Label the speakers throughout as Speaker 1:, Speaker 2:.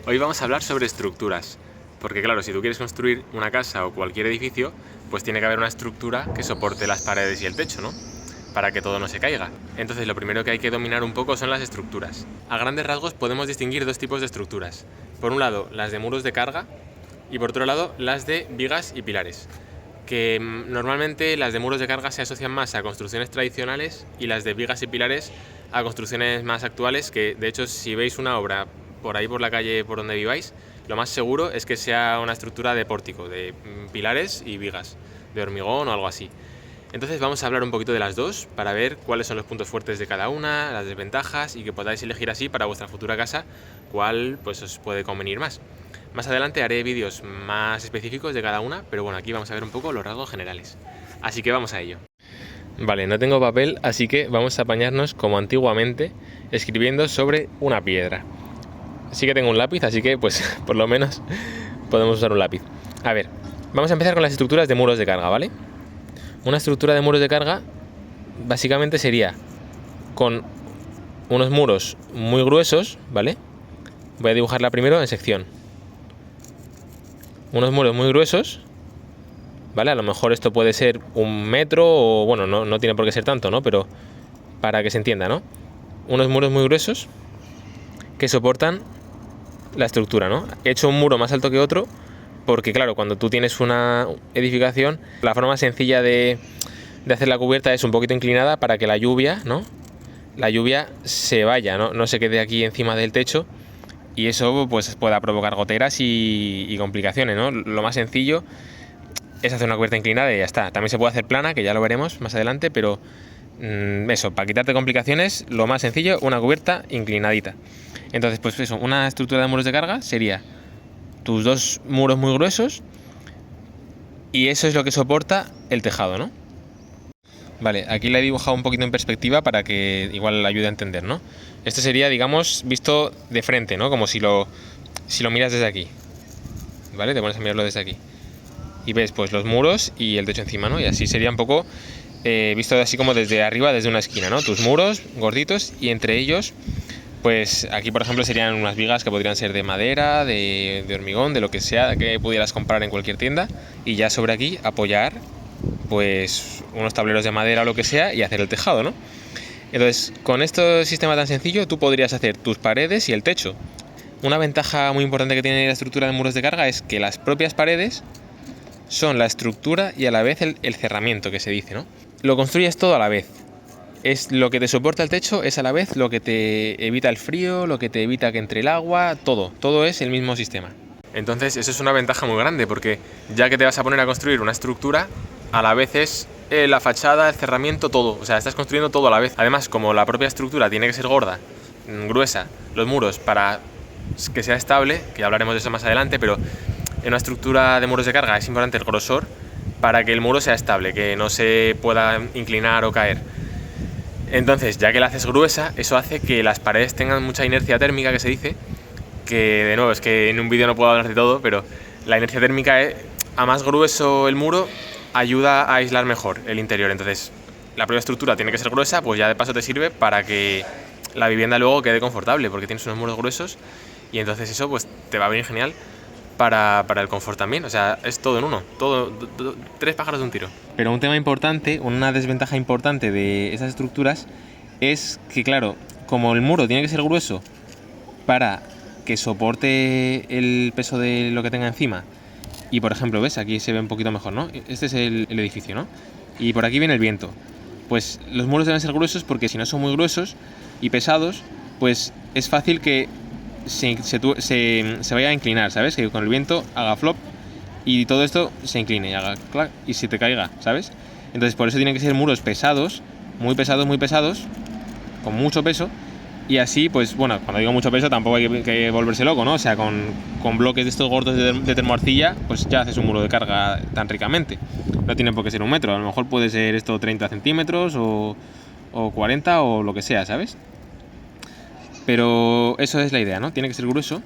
Speaker 1: Hoy vamos a hablar sobre estructuras, porque claro, si tú quieres construir una casa o cualquier edificio, pues tiene que haber una estructura que soporte las paredes y el techo, ¿no? Para que todo no se caiga. Entonces lo primero que hay que dominar un poco son las estructuras. A grandes rasgos podemos distinguir dos tipos de estructuras. Por un lado, las de muros de carga y por otro lado, las de vigas y pilares. Que normalmente las de muros de carga se asocian más a construcciones tradicionales y las de vigas y pilares a construcciones más actuales, que de hecho si veis una obra por ahí por la calle por donde viváis, lo más seguro es que sea una estructura de pórtico, de pilares y vigas, de hormigón o algo así. Entonces vamos a hablar un poquito de las dos para ver cuáles son los puntos fuertes de cada una, las desventajas y que podáis elegir así para vuestra futura casa cuál pues os puede convenir más. Más adelante haré vídeos más específicos de cada una, pero bueno, aquí vamos a ver un poco los rasgos generales. Así que vamos a ello. Vale, no tengo papel, así que vamos a apañarnos como antiguamente, escribiendo sobre una piedra. Sí que tengo un lápiz, así que pues por lo menos podemos usar un lápiz. A ver, vamos a empezar con las estructuras de muros de carga, ¿vale? Una estructura de muros de carga básicamente sería con unos muros muy gruesos, ¿vale? Voy a dibujarla primero en sección. Unos muros muy gruesos, ¿vale? A lo mejor esto puede ser 1 metro o, bueno, no tiene por qué ser tanto, ¿no? Pero para que se entienda, ¿no? Unos muros muy gruesos que soportan la estructura, ¿no? He hecho un muro más alto que otro porque, claro, cuando tú tienes una edificación, la forma sencilla de hacer la cubierta es un poquito inclinada para que la lluvia, ¿no? La lluvia se vaya, ¿no? No se quede aquí encima del techo y eso pues pueda provocar goteras y complicaciones, ¿no? Lo más sencillo es hacer una cubierta inclinada y ya está. También se puede hacer plana, que ya lo veremos más adelante, pero eso, para quitarte complicaciones, lo más sencillo, una cubierta inclinadita. Entonces, pues eso, una estructura de muros de carga sería tus dos muros muy gruesos y eso es lo que soporta el tejado, ¿no? Vale, aquí la he dibujado un poquito en perspectiva para que igual ayude a entender, ¿no? Esto sería, digamos, visto de frente, ¿no? Como si lo miras desde aquí, ¿vale? Te pones a mirarlo desde aquí y ves pues los muros y el techo encima, ¿no? Y así sería un poco visto así como desde arriba, desde una esquina, ¿no? Tus muros gorditos y entre ellos, pues aquí por ejemplo serían unas vigas que podrían ser de madera, de hormigón, de lo que sea que pudieras comprar en cualquier tienda y ya sobre aquí apoyar pues unos tableros de madera o lo que sea y hacer el tejado, ¿no? Entonces, con este sistema tan sencillo tú podrías hacer tus paredes y el techo. Una ventaja muy importante que tiene la estructura de muros de carga es que las propias paredes son la estructura y a la vez el cerramiento que se dice, ¿no? Lo construyes todo a la vez. Es lo que te soporta el techo, es a la vez lo que te evita el frío, lo que te evita que entre el agua, todo es el mismo sistema. Entonces eso es una ventaja muy grande porque ya que te vas a poner a construir una estructura, a la vez es la fachada, el cerramiento, todo. O sea, estás construyendo todo a la vez. Además, como la propia estructura tiene que ser gorda, gruesa, los muros para que sea estable, que ya hablaremos de eso más adelante, pero en una estructura de muros de carga es importante el grosor para que el muro sea estable, que no se pueda inclinar o caer. Entonces, ya que la haces gruesa, eso hace que las paredes tengan mucha inercia térmica, que se dice, que de nuevo es que en un vídeo no puedo hablar de todo, pero la inercia térmica es, a más grueso el muro, ayuda a aislar mejor el interior. Entonces, la propia estructura tiene que ser gruesa, pues ya de paso te sirve para que la vivienda luego quede confortable, porque tienes unos muros gruesos y entonces eso pues te va a venir genial para el confort también. O sea, es todo en uno, tres pájaros de un tiro. Pero un tema importante, una desventaja importante de esas estructuras es que, claro, como el muro tiene que ser grueso para que soporte el peso de lo que tenga encima, y por ejemplo, ves, aquí se ve un poquito mejor, ¿no? Este es el edificio, ¿no? Y por aquí viene el viento. Pues los muros deben ser gruesos porque si no son muy gruesos y pesados, pues es fácil que se vaya a inclinar, ¿sabes? Que con el viento haga flop y todo esto se incline y haga clac y se te caiga, ¿sabes? Entonces por eso tienen que ser muros pesados, muy pesados, con mucho peso. Y así, pues bueno, cuando digo mucho peso tampoco hay que volverse loco, ¿no? O sea, con bloques de estos gordos de termoarcilla, pues ya haces un muro de carga tan ricamente. No tiene por qué ser 1 metro, a lo mejor puede ser esto 30 centímetros o 40 o lo que sea, ¿sabes? Pero eso es la idea, ¿no? Tiene que ser grueso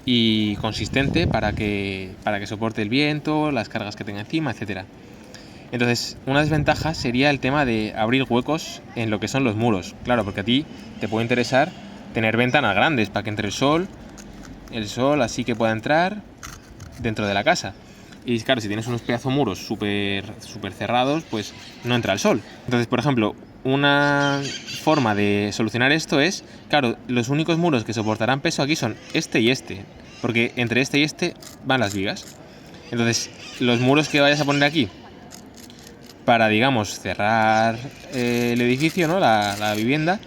Speaker 1: y consistente para que soporte el viento, las cargas que tenga encima, etcétera. Entonces, una desventaja sería el tema de abrir huecos en lo que son los muros. Claro, porque a ti te puede interesar tener ventanas grandes para que entre el sol el sol así que pueda entrar dentro de la casa. Y claro, si tienes unos pedazos muros súper cerrados, pues no entra el sol. Entonces, por ejemplo, una forma de solucionar esto es, claro, los únicos muros que soportarán peso aquí son este y este, porque entre este y este van las vigas. Entonces, los muros que vayas a poner aquí para, digamos, cerrar el edificio, ¿no? La vivienda,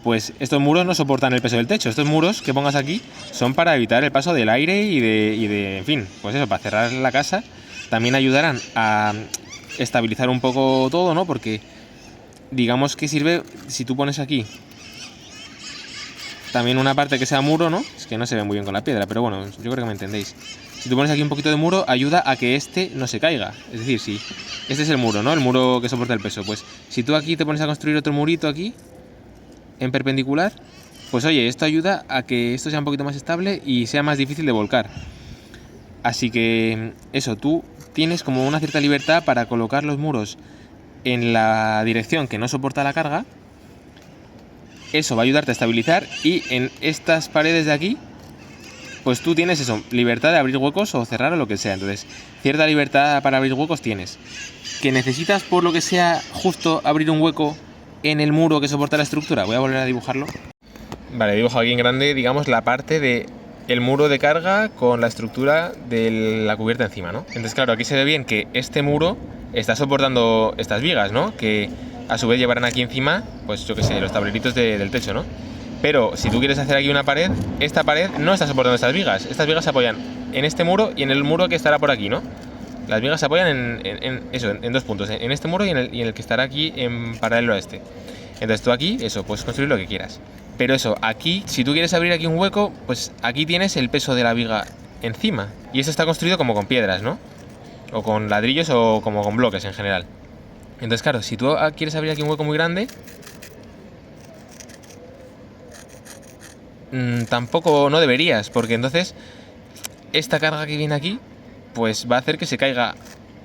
Speaker 1: pues estos muros no soportan el peso del techo. Estos muros que pongas aquí son para evitar el paso del aire y de en fin, pues eso, para cerrar la casa. También ayudarán a estabilizar un poco todo, ¿no? Porque digamos que sirve, si tú pones aquí también una parte que sea muro, ¿no? Es que no se ve muy bien con la piedra, pero bueno, yo creo que me entendéis. Si tú pones aquí un poquito de muro, ayuda a que este no se caiga. Es decir, si este es el muro, ¿no? El muro que soporta el peso. Pues si tú aquí te pones a construir otro murito aquí, en perpendicular, pues oye, esto ayuda a que esto sea un poquito más estable y sea más difícil de volcar. Así que eso, tú tienes como una cierta libertad para colocar los muros en la dirección que no soporta la carga. Eso va a ayudarte a estabilizar, y en estas paredes de aquí, pues tú tienes eso, libertad de abrir huecos o cerrar o lo que sea. Entonces, cierta libertad para abrir huecos tienes. ¿Que necesitas por lo que sea justo abrir un hueco en el muro que soporta la estructura? Voy a volver a dibujarlo. Vale, dibujo aquí en grande, digamos, la parte de el muro de carga con la estructura de la cubierta encima, ¿no? Entonces, claro, aquí se ve bien que este muro está soportando estas vigas, ¿no? Que a su vez llevarán aquí encima, pues yo qué sé, los tableritos del techo, ¿no? Pero si tú quieres hacer aquí una pared, esta pared no está soportando estas vigas. Estas vigas se apoyan en este muro y en el muro que estará por aquí, ¿no? Las vigas se apoyan en dos puntos, en este muro y en el que estará aquí en paralelo a este. Entonces tú aquí, eso, puedes construir lo que quieras. Pero eso, aquí, si tú quieres abrir aquí un hueco, pues aquí tienes el peso de la viga encima. Y esto está construido como con piedras, ¿no? O con ladrillos o como con bloques en general. Entonces, claro, si tú quieres abrir aquí un hueco muy grande, tampoco, no deberías, porque entonces esta carga que viene aquí, pues va a hacer que se caiga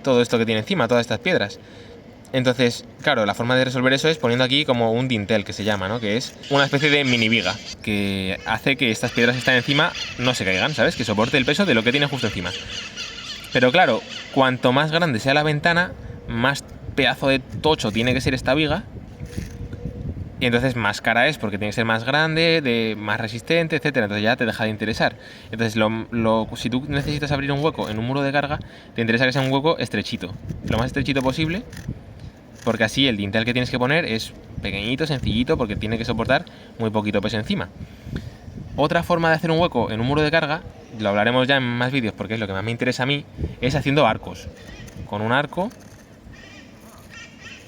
Speaker 1: todo esto que tiene encima, todas estas piedras. Entonces, claro, la forma de resolver eso es poniendo aquí como un dintel, que se llama, ¿no? Que es una especie de mini viga que hace que estas piedras que están encima no se caigan, ¿sabes? Que soporte el peso de lo que tiene justo encima. Pero claro, cuanto más grande sea la ventana, más pedazo de tocho tiene que ser esta viga. Y entonces más cara es porque tiene que ser más grande, más resistente, etcétera. Entonces ya te deja de interesar. Entonces si tú necesitas abrir un hueco en un muro de carga, te interesa que sea un hueco estrechito, lo más estrechito posible, porque así el dintel que tienes que poner es pequeñito, sencillito, porque tiene que soportar muy poquito peso encima. Otra forma de hacer un hueco en un muro de carga, lo hablaremos ya en más vídeos porque es lo que más me interesa a mí, es haciendo arcos. Con un arco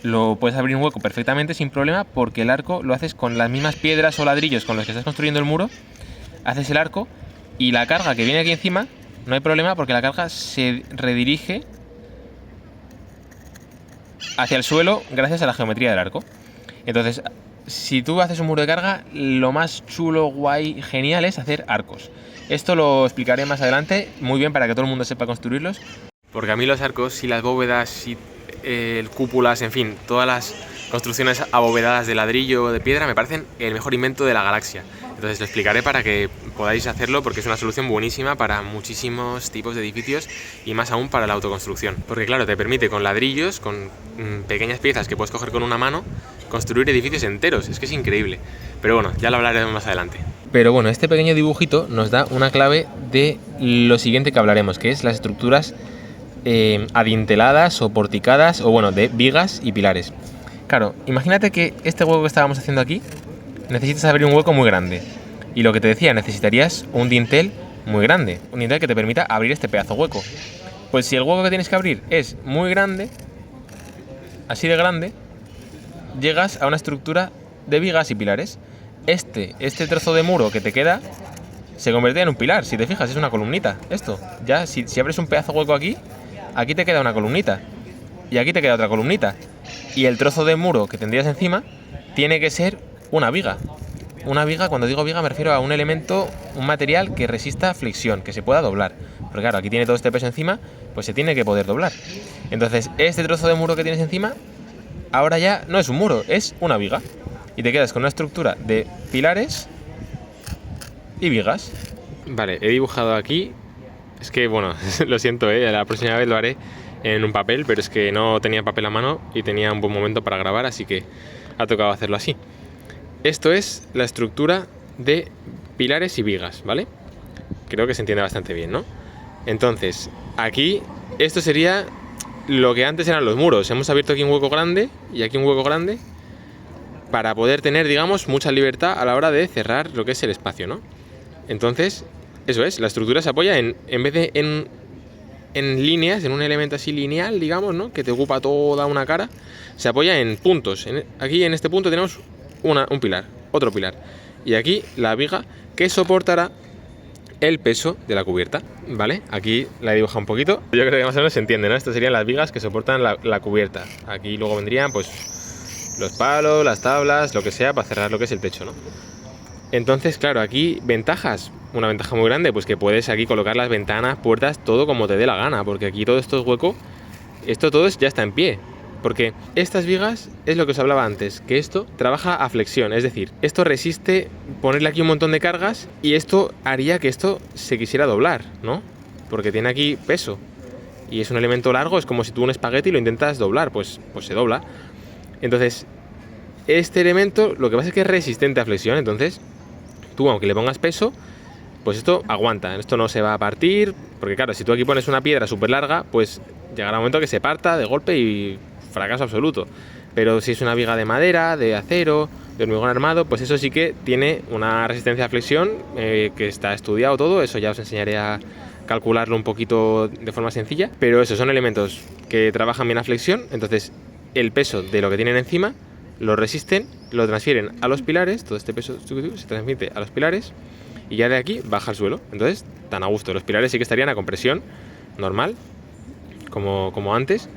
Speaker 1: lo puedes abrir un hueco perfectamente sin problema, porque el arco lo haces con las mismas piedras o ladrillos con los que estás construyendo el muro. Haces el arco y la carga que viene aquí encima no hay problema, porque la carga se redirige hacia el suelo gracias a la geometría del arco. Entonces, si tú haces un muro de carga, lo más chulo, guay, genial es hacer arcos. Esto lo explicaré más adelante muy bien para que todo el mundo sepa construirlos, porque a mí los arcos y las bóvedas y cúpulas, en fin, todas las construcciones abovedadas de ladrillo o de piedra me parecen el mejor invento de la galaxia. Entonces lo explicaré para que podáis hacerlo, porque es una solución buenísima para muchísimos tipos de edificios y más aún para la autoconstrucción. Porque claro, te permite con ladrillos, con pequeñas piezas que puedes coger con una mano, construir edificios enteros. Es que es increíble. Pero bueno, ya lo hablaremos más adelante. Pero bueno, este pequeño dibujito nos da una clave de lo siguiente que hablaremos, que es las estructuras adinteladas o porticadas, o bueno, de vigas y pilares. Claro, imagínate que este hueco que estábamos haciendo aquí, necesitas abrir un hueco muy grande. Y lo que te decía, necesitarías un dintel muy grande, un dintel que te permita abrir este pedazo hueco. Pues si el hueco que tienes que abrir es muy grande, así de grande, llegas a una estructura de vigas y pilares. Este trozo de muro que te queda se convierte en un pilar, si te fijas, es una columnita. Esto, ya si abres un pedazo hueco aquí te queda una columnita, y aquí te queda otra columnita, y el trozo de muro que tendrías encima tiene que ser una viga. Una viga, cuando digo viga me refiero a un elemento, un material que resista flexión, que se pueda doblar, porque claro, aquí tiene todo este peso encima, pues se tiene que poder doblar. Entonces este trozo de muro que tienes encima ahora ya no es un muro, es una viga, y te quedas con una estructura de pilares y vigas. Vale, he dibujado aquí. Es que, bueno, lo siento, la próxima vez lo haré en un papel, pero es que no tenía papel a mano y tenía un buen momento para grabar, así que ha tocado hacerlo así. Esto es la estructura de pilares y vigas, ¿vale? Creo que se entiende bastante bien, ¿no? Entonces, aquí, esto sería lo que antes eran los muros. Hemos abierto aquí un hueco grande y aquí un hueco grande para poder tener, digamos, mucha libertad a la hora de cerrar lo que es el espacio, ¿no? Entonces, eso es, la estructura se apoya en vez de en líneas, en un elemento así lineal, digamos, ¿no? Que te ocupa toda una cara, se apoya en puntos. Aquí en este punto tenemos un pilar, otro pilar. Y aquí la viga que soportará el peso de la cubierta, ¿vale? Aquí la he dibujado un poquito. Yo creo que más o menos se entiende, ¿no? Estas serían las vigas que soportan la cubierta. Aquí luego vendrían, pues, los palos, las tablas, lo que sea, para cerrar lo que es el techo, ¿no? Entonces, claro, aquí ventajas. Una ventaja muy grande, pues que puedes aquí colocar las ventanas, puertas, todo como te dé la gana, porque aquí todo esto es hueco, esto todo ya está en pie. Porque estas vigas es lo que os hablaba antes, que esto trabaja a flexión, es decir, esto resiste ponerle aquí un montón de cargas y esto haría que esto se quisiera doblar, ¿no? Porque tiene aquí peso y es un elemento largo, es como si tú un espagueti lo intentas doblar, pues se dobla. Entonces, este elemento lo que pasa es que es resistente a flexión, entonces tú aunque le pongas peso, pues esto aguanta, esto no se va a partir, porque claro, si tú aquí pones una piedra súper larga, pues llegará un momento que se parta de golpe y fracaso absoluto. Pero si es una viga de madera, de acero, de hormigón armado, pues eso sí que tiene una resistencia a flexión que está estudiado todo, eso ya os enseñaré a calcularlo un poquito de forma sencilla, pero esos son elementos que trabajan bien a flexión, entonces el peso de lo que tienen encima lo resisten, lo transfieren a los pilares, todo este peso se transmite a los pilares y ya de aquí baja al suelo. Entonces, tan a gusto. Los pilares sí que estarían a compresión normal, como antes.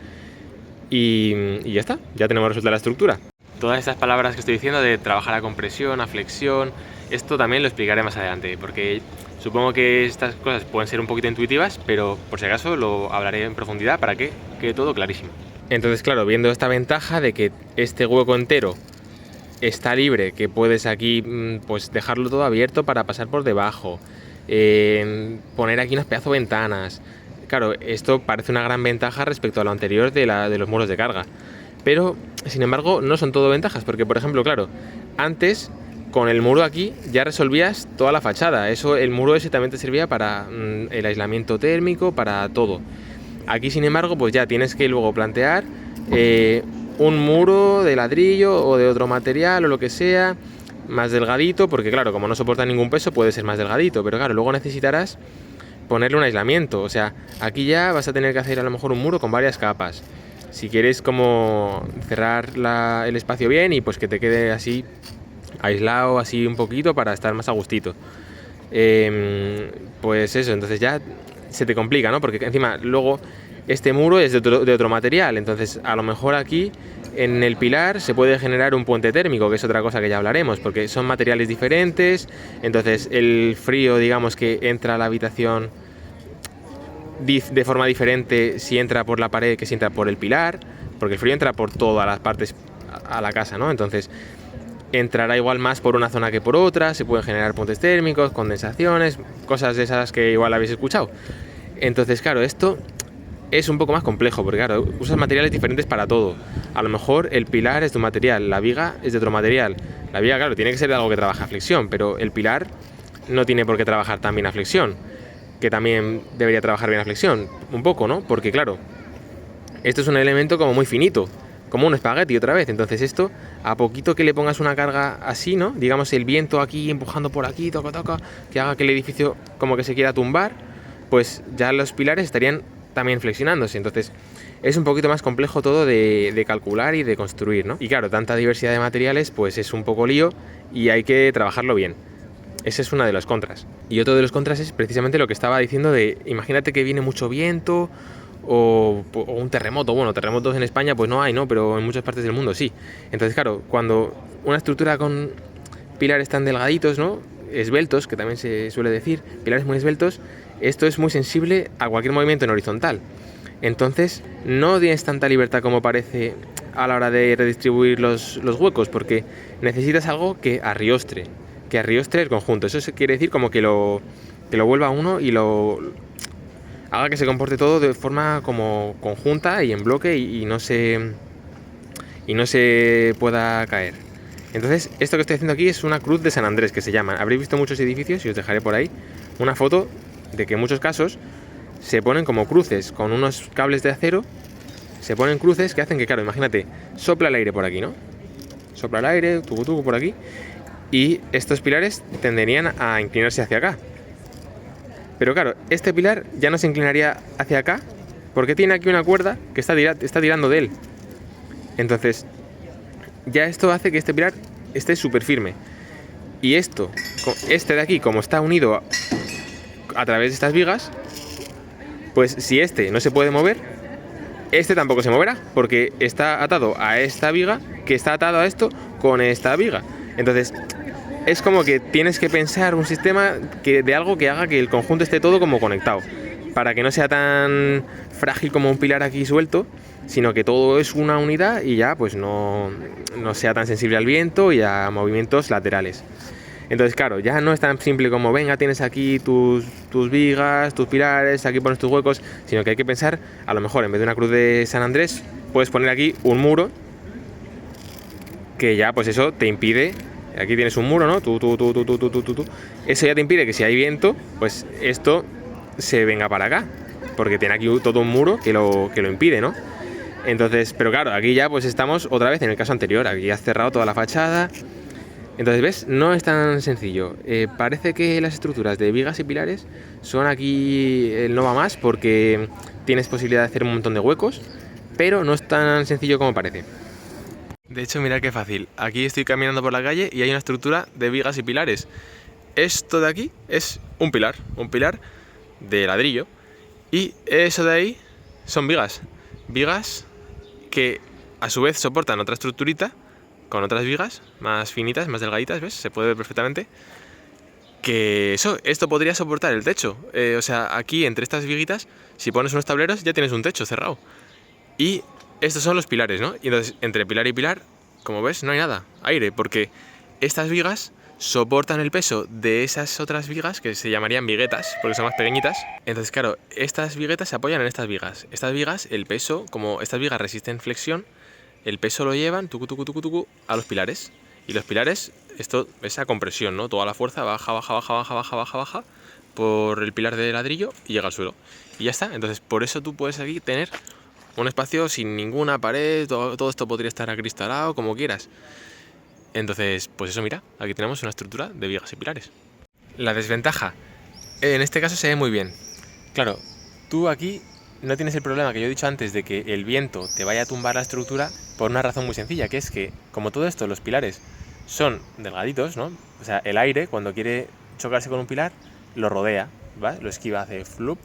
Speaker 1: Y ya está, ya tenemos resuelta la estructura. Todas estas palabras que estoy diciendo de trabajar a compresión, a flexión, esto también lo explicaré más adelante, porque supongo que estas cosas pueden ser un poquito intuitivas, pero por si acaso lo hablaré en profundidad para que quede todo clarísimo. Entonces, claro, viendo esta ventaja de que este hueco entero está libre, que puedes aquí pues dejarlo todo abierto para pasar por debajo, poner aquí unas pedazos de ventanas. Claro, esto parece una gran ventaja respecto a lo anterior de los muros de carga, pero sin embargo no son todo ventajas, porque por ejemplo, claro, antes con el muro aquí ya resolvías toda la fachada, el muro ese también te servía para el aislamiento térmico, para todo. Aquí sin embargo pues ya tienes que luego plantear un muro de ladrillo o de otro material o lo que sea, más delgadito, porque claro, como no soporta ningún peso puede ser más delgadito, pero claro, luego necesitarás ponerle un aislamiento, o sea, aquí ya vas a tener que hacer a lo mejor un muro con varias capas, si quieres como cerrar el espacio bien y pues que te quede así aislado, así un poquito para estar más a gustito. Pues eso, entonces ya se te complica, ¿no? Porque encima luego este muro es de otro material, entonces a lo mejor aquí en el pilar se puede generar un puente térmico, que es otra cosa que ya hablaremos, porque son materiales diferentes, entonces el frío, digamos, que entra a la habitación de forma diferente si entra por la pared que si entra por el pilar, porque el frío entra por todas las partes a la casa, ¿no? Entonces entrará igual más por una zona que por otra, se pueden generar puntos térmicos, condensaciones, cosas de esas que igual habéis escuchado. Entonces, claro, esto es un poco más complejo, porque claro, usas materiales diferentes para todo. A lo mejor el pilar es de un material, la viga es de otro material. La viga, claro, tiene que ser de algo que trabaja a flexión, pero el pilar no tiene por qué trabajar tan bien a flexión, que también debería trabajar bien a flexión, un poco, ¿no? Porque claro, esto es un elemento como muy finito, como un espagueti otra vez, entonces esto, a poquito que le pongas una carga así, ¿no? Digamos el viento aquí empujando por aquí, toca, que haga que el edificio como que se quiera tumbar, pues ya los pilares estarían también flexionándose, entonces es un poquito más complejo todo de calcular y de construir, ¿no? Y claro, tanta diversidad de materiales, pues es un poco lío y hay que trabajarlo bien. Esa es una de las contras. Y otro de los contras es precisamente lo que estaba diciendo de, imagínate que viene mucho viento o un terremoto. Bueno, terremotos en España pues no hay, ¿no? Pero en muchas partes del mundo sí. Entonces, claro, cuando una estructura con pilares tan delgaditos, ¿no? Esbeltos, que también se suele decir, pilares muy esbeltos, esto es muy sensible a cualquier movimiento en horizontal. Entonces, no tienes tanta libertad como parece a la hora de redistribuir los huecos, porque necesitas algo que arriostre el conjunto. Eso quiere decir como que lo que lo vuelva uno y lo haga que se comporte todo de forma como conjunta y en bloque y no se pueda caer. Entonces, esto que estoy haciendo aquí es una cruz de San Andrés, que se llama. Habréis visto muchos edificios y os dejaré por ahí una foto de que en muchos casos se ponen como cruces con unos cables de acero. Se ponen cruces que hacen que, claro, imagínate, sopla el aire por aquí, ¿no? Sopla el aire, tucu por aquí, y estos pilares tenderían a inclinarse hacia acá. Pero claro, este pilar ya no se inclinaría hacia acá porque tiene aquí una cuerda que está tirando de él. Entonces, ya esto hace que este pilar esté súper firme. Y este de aquí, como está unido a través de estas vigas, pues si este no se puede mover, este tampoco se moverá, porque está atado a esta viga, que está atado a esto con esta viga. Entonces, es como que tienes que pensar un sistema de algo que haga que el conjunto esté todo como conectado, para que no sea tan frágil como un pilar aquí suelto, sino que todo es una unidad y ya pues no sea tan sensible al viento y a movimientos laterales. Entonces, claro, ya no es tan simple como venga, tienes aquí tus vigas, tus pilares, aquí pones tus huecos, sino que hay que pensar, a lo mejor en vez de una cruz de San Andrés, puedes poner aquí un muro que ya pues eso te impide. Aquí tienes un muro, ¿no? Eso ya te impide que si hay viento, pues esto se venga para acá, porque tiene aquí todo un muro que lo impide, ¿no? Entonces, pero claro, aquí ya pues estamos otra vez en el caso anterior, aquí has cerrado toda la fachada. Entonces, ¿ves? No es tan sencillo. Parece que las estructuras de vigas y pilares son aquí el no va más porque tienes posibilidad de hacer un montón de huecos, pero no es tan sencillo como parece. De hecho, mirad qué fácil. Aquí estoy caminando por la calle y hay una estructura de vigas y pilares. Esto de aquí es un pilar de ladrillo. Y eso de ahí son vigas. Vigas que a su vez soportan otra estructurita con otras vigas más finitas, más delgaditas, ¿ves? Se puede ver perfectamente. Que esto podría soportar el techo. O sea, aquí entre estas viguitas, si pones unos tableros ya tienes un techo cerrado. Y estos son los pilares, ¿no? Y entonces, entre pilar y pilar, como ves, no hay nada, aire, porque estas vigas soportan el peso de esas otras vigas que se llamarían viguetas, porque son más pequeñitas. Entonces, claro, estas viguetas se apoyan en estas vigas. Estas vigas, el peso, como estas vigas resisten flexión, el peso lo llevan a los pilares. Y los pilares, esto, esa compresión, ¿no? Toda la fuerza baja por el pilar de ladrillo y llega al suelo. Y ya está. Entonces, por eso tú puedes aquí tener un espacio sin ninguna pared, todo esto podría estar acristalado, como quieras. Entonces, pues eso, mira, aquí tenemos una estructura de vigas y pilares. La desventaja, en este caso se ve muy bien. Claro, tú aquí no tienes el problema que yo he dicho antes de que el viento te vaya a tumbar la estructura por una razón muy sencilla, que es que, como todo esto, los pilares son delgaditos, ¿no? O sea, el aire, cuando quiere chocarse con un pilar, lo rodea, ¿va? Lo esquiva, hace flup.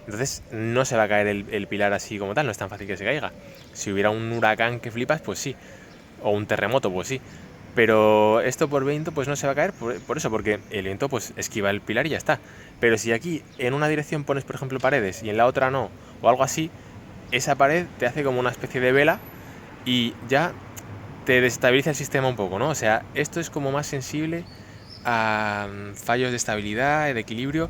Speaker 1: Entonces no se va a caer el pilar así como tal, no es tan fácil que se caiga. Si hubiera un huracán que flipas, pues sí. O un terremoto, pues sí. Pero esto por viento pues no se va a caer por eso, porque el viento pues esquiva el pilar y ya está. Pero si aquí en una dirección pones, por ejemplo, paredes y en la otra no, o algo así, esa pared te hace como una especie de vela y ya te desestabiliza el sistema un poco, ¿no? O sea, esto es como más sensible a fallos de estabilidad, de equilibrio,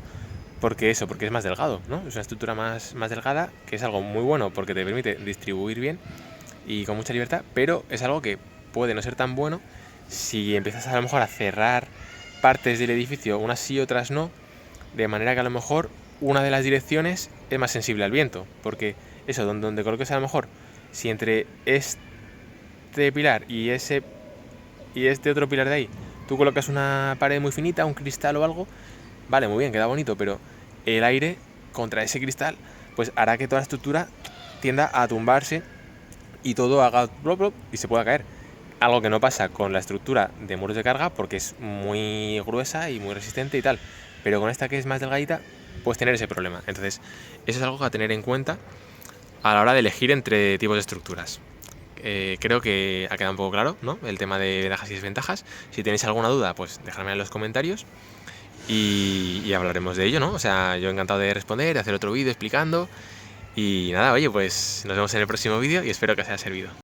Speaker 1: porque es más delgado, ¿no? Es una estructura más delgada, que es algo muy bueno porque te permite distribuir bien y con mucha libertad, pero es algo que puede no ser tan bueno si empiezas a lo mejor a cerrar partes del edificio, unas sí, otras no, de manera que a lo mejor una de las direcciones es más sensible al viento, porque eso, donde coloques a lo mejor, si entre este pilar y este otro pilar de ahí, tú colocas una pared muy finita, un cristal o algo, vale, muy bien, queda bonito, pero el aire contra ese cristal pues hará que toda la estructura tienda a tumbarse y todo haga blop, blop, y se pueda caer. Algo que no pasa con la estructura de muros de carga porque es muy gruesa y muy resistente y tal. Pero con esta que es más delgadita puedes tener ese problema. Entonces, eso es algo a tener en cuenta a la hora de elegir entre tipos de estructuras. Creo que ha quedado un poco claro, ¿no? El tema de ventajas y desventajas. Si tenéis alguna duda, pues dejadme en los comentarios y hablaremos de ello, ¿no? O sea, yo encantado de responder, de hacer otro vídeo explicando. Y nada, oye, pues nos vemos en el próximo vídeo y espero que os haya servido.